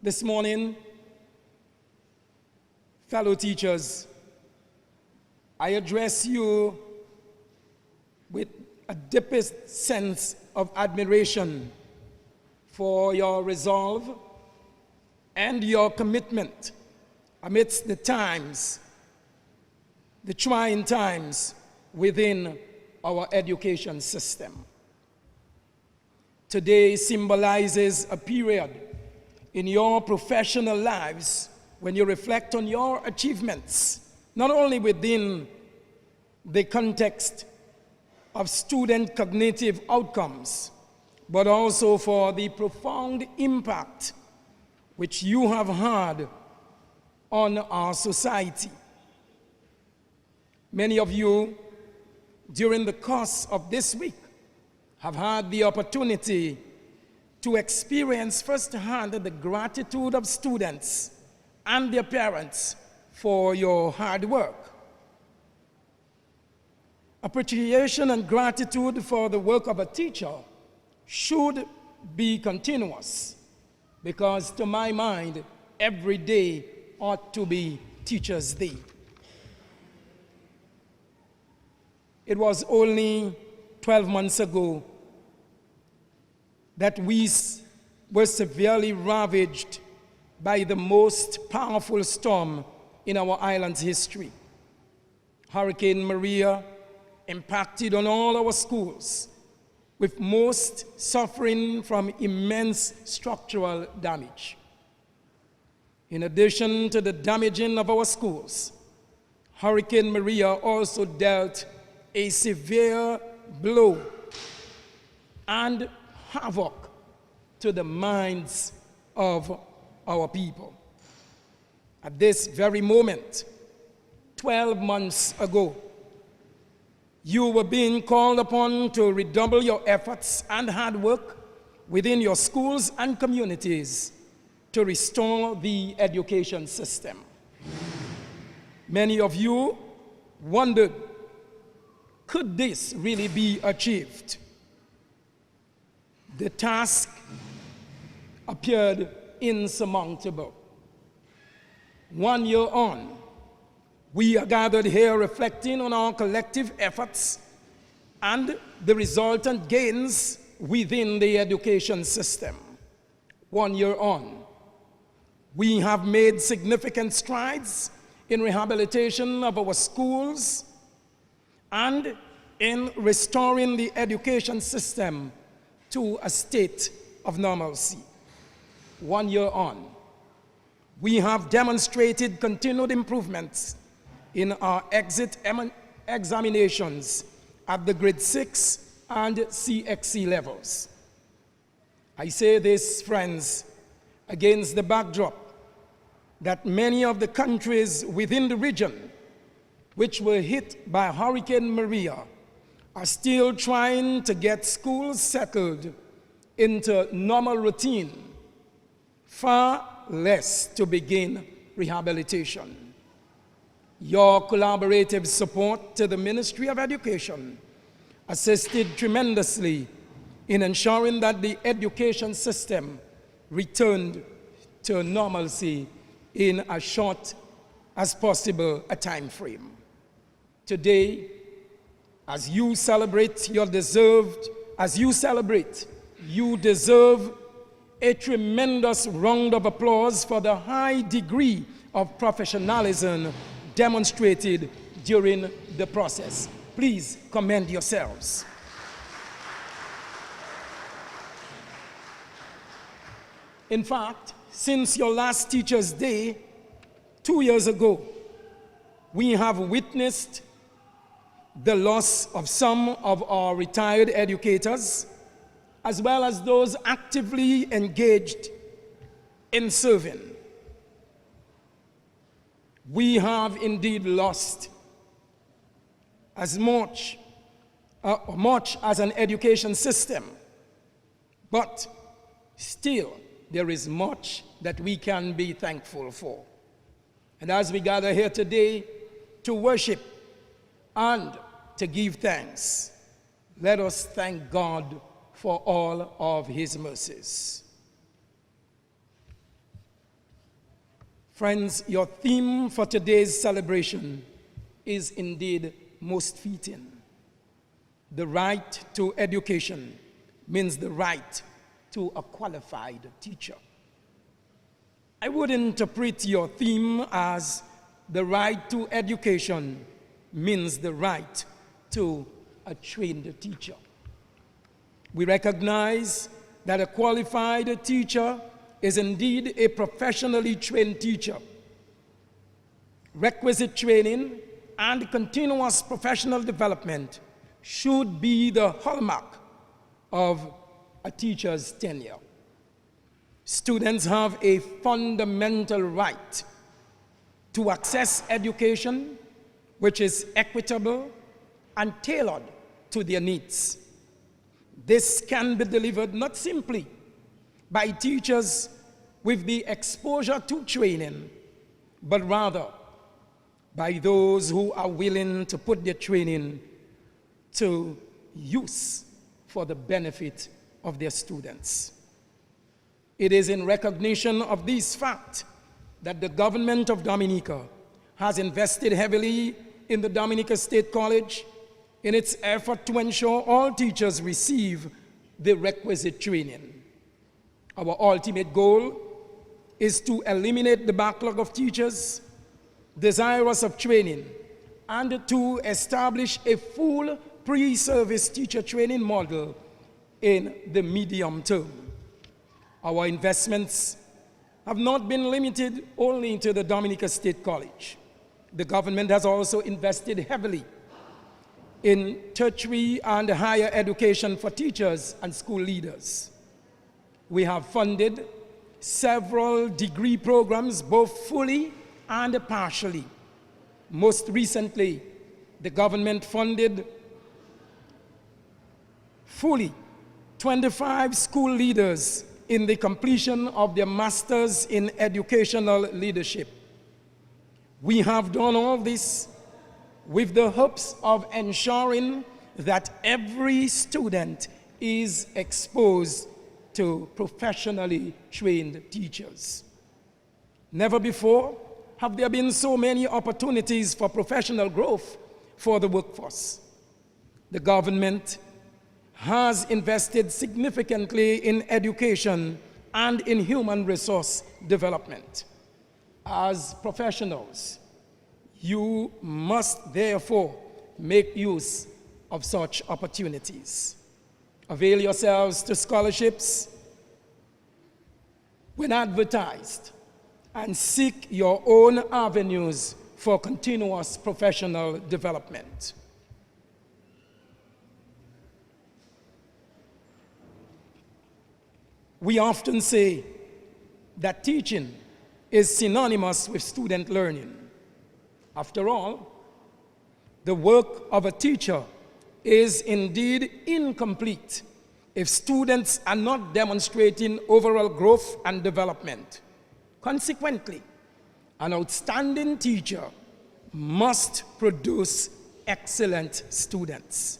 This morning, fellow teachers, I address you with a deepest sense of admiration for your resolve and your commitment amidst the times, the trying times within our education system. Today symbolizes a period in your professional lives when you reflect on your achievements, not only within the context of student cognitive outcomes, but also for the profound impact which you have had on our society. Many of you, during the course of this week, have had the opportunity to experience firsthand the gratitude of students and their parents for your hard work. Appreciation and gratitude for the work of a teacher should be continuous, because to my mind, every day ought to be Teachers' Day. It was only 12 months ago that we were severely ravaged by the most powerful storm in our island's history. Hurricane Maria impacted on all our schools, with most suffering from immense structural damage. In addition to the damaging of our schools, Hurricane Maria also dealt a severe blow and havoc to the minds of our people. At this very moment, 12 months ago, you were being called upon to redouble your efforts and hard work within your schools and communities to restore the education system. Many of you wondered, could this really be achieved? The task appeared insurmountable. 1 year on, we are gathered here reflecting on our collective efforts and the resultant gains within the education system. 1 year on, we have made significant strides in rehabilitation of our schools and in restoring the education system to a state of normalcy. 1 year on, we have demonstrated continued improvements in our exit examinations at the grade 6 and CXC levels. I say this, friends, against the backdrop that many of the countries within the region which were hit by Hurricane Maria are still trying to get schools settled into normal routine, far less to begin rehabilitation. Your collaborative support to the Ministry of Education assisted tremendously in ensuring that the education system returned to normalcy in as short as possible a time frame. Today, as you celebrate, you deserve a tremendous round of applause for the high degree of professionalism demonstrated during the process. Please commend yourselves. In fact, since your last Teachers' Day 2 years ago, we have witnessed the loss of some of our retired educators, as well as those actively engaged in serving. We have indeed lost as much as an education system, but still there is much that we can be thankful for. And as we gather here today to worship and to give thanks, let us thank God for all of his mercies. Friends, your theme for today's celebration is indeed most fitting. The right to education means the right to a qualified teacher. I would interpret your theme as the right to education means the right to a trained teacher. We recognize that a qualified teacher is indeed a professionally trained teacher. Requisite training and continuous professional development should be the hallmark of a teacher's tenure. Students have a fundamental right to access education which is equitable and tailored to their needs. This can be delivered not simply by teachers with the exposure to training, but rather by those who are willing to put their training to use for the benefit of their students. It is in recognition of this fact that the government of Dominica has invested heavily in the Dominica State College in its effort to ensure all teachers receive the requisite training. Our ultimate goal is to eliminate the backlog of teachers desirous of training and to establish a full pre-service teacher training model in the medium term. Our investments have not been limited only to the Dominica State College. The government has also invested heavily in tertiary and higher education for teachers and school leaders. We have funded several degree programs, both fully and partially. Most recently, the government funded fully 25 school leaders in the completion of their Masters in Educational Leadership. We have done all this with the hopes of ensuring that every student is exposed to professionally trained teachers. Never before have there been so many opportunities for professional growth for the workforce. The government has invested significantly in education and in human resource development. As professionals, you must therefore make use of such opportunities. Avail yourselves to scholarships when advertised and seek your own avenues for continuous professional development. We often say that teaching is synonymous with student learning. After all, the work of a teacher is indeed incomplete if students are not demonstrating overall growth and development. Consequently, an outstanding teacher must produce excellent students.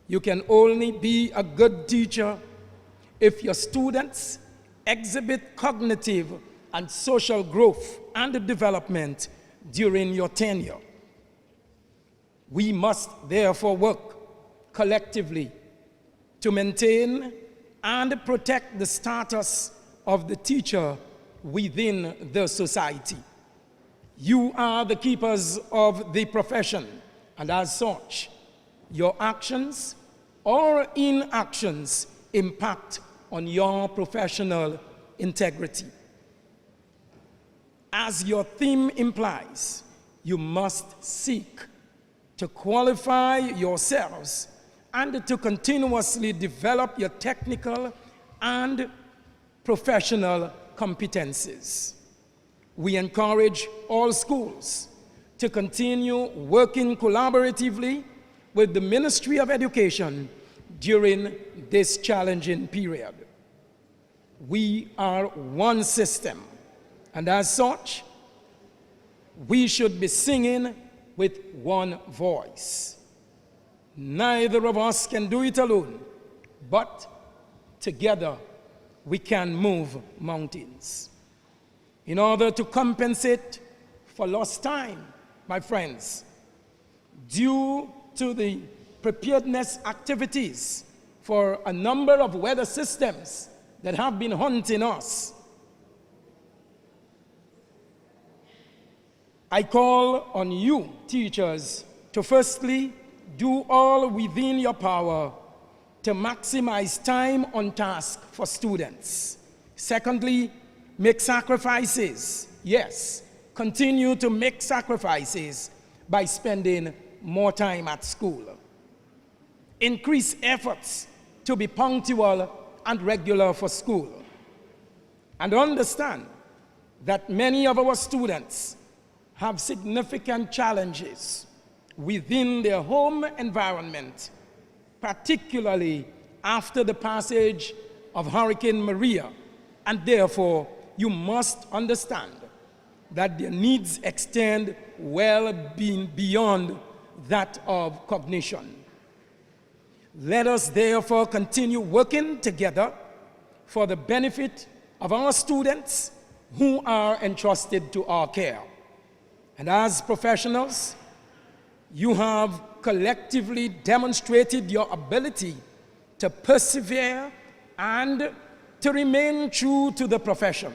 You can only be a good teacher if your students exhibit cognitive and social growth and development during your tenure. We must therefore work collectively to maintain and protect the status of the teacher within the society. You are the keepers of the profession, and as such, your actions or inactions impact on your professional integrity. As your theme implies, you must seek to qualify yourselves and to continuously develop your technical and professional competencies. We encourage all schools to continue working collaboratively with the Ministry of Education during this challenging period. We are one system, and as such, we should be singing with one voice. Neither of us can do it alone, but together we can move mountains. in order to compensate for lost time, my friends, due to the preparedness activities for a number of weather systems that have been haunting us. I call on you, teachers, to firstly do all within your power to maximize time on task for students. Secondly, make sacrifices. Yes, continue to make sacrifices by spending more time at school. Increase efforts to be punctual and regular for school. And understand that many of our students have significant challenges within their home environment, particularly after the passage of Hurricane Maria, and therefore you must understand that their needs extend well beyond that of cognition. Let us therefore continue working together for the benefit of our students who are entrusted to our care. And as professionals, you have collectively demonstrated your ability to persevere and to remain true to the profession.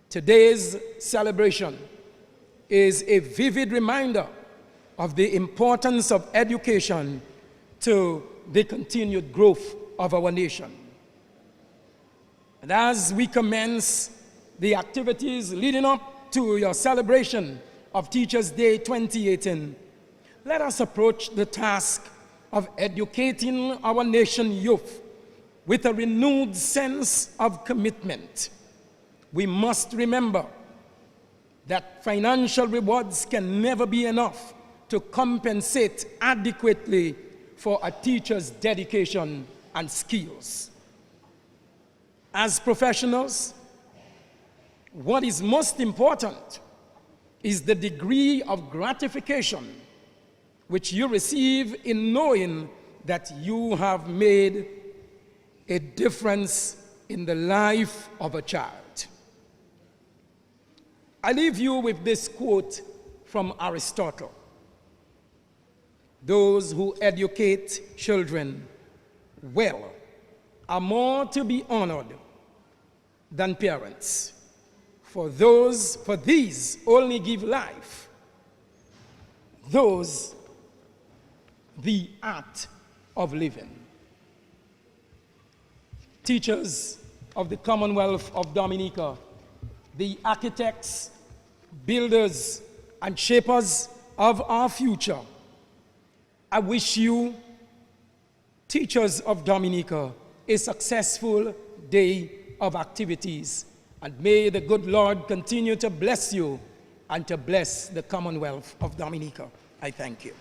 Today's celebration is a vivid reminder of the importance of education to the continued growth of our nation. And as we commence the activities leading up to your celebration of Teachers' Day 2018, let us approach the task of educating our nation youth with a renewed sense of commitment. We must remember that financial rewards can never be enough to compensate adequately for a teacher's dedication and skills. As professionals, what is most important is the degree of gratification which you receive in knowing that you have made a difference in the life of a child. I leave you with this quote from Aristotle: "Those who educate children well are more to be honored than parents, for these only give life, those the art of living." Teachers of the Commonwealth of Dominica, the architects, builders, and shapers of our future, I wish you, teachers of Dominica, a successful day of activities, and may the good Lord continue to bless you and to bless the Commonwealth of Dominica. I thank you.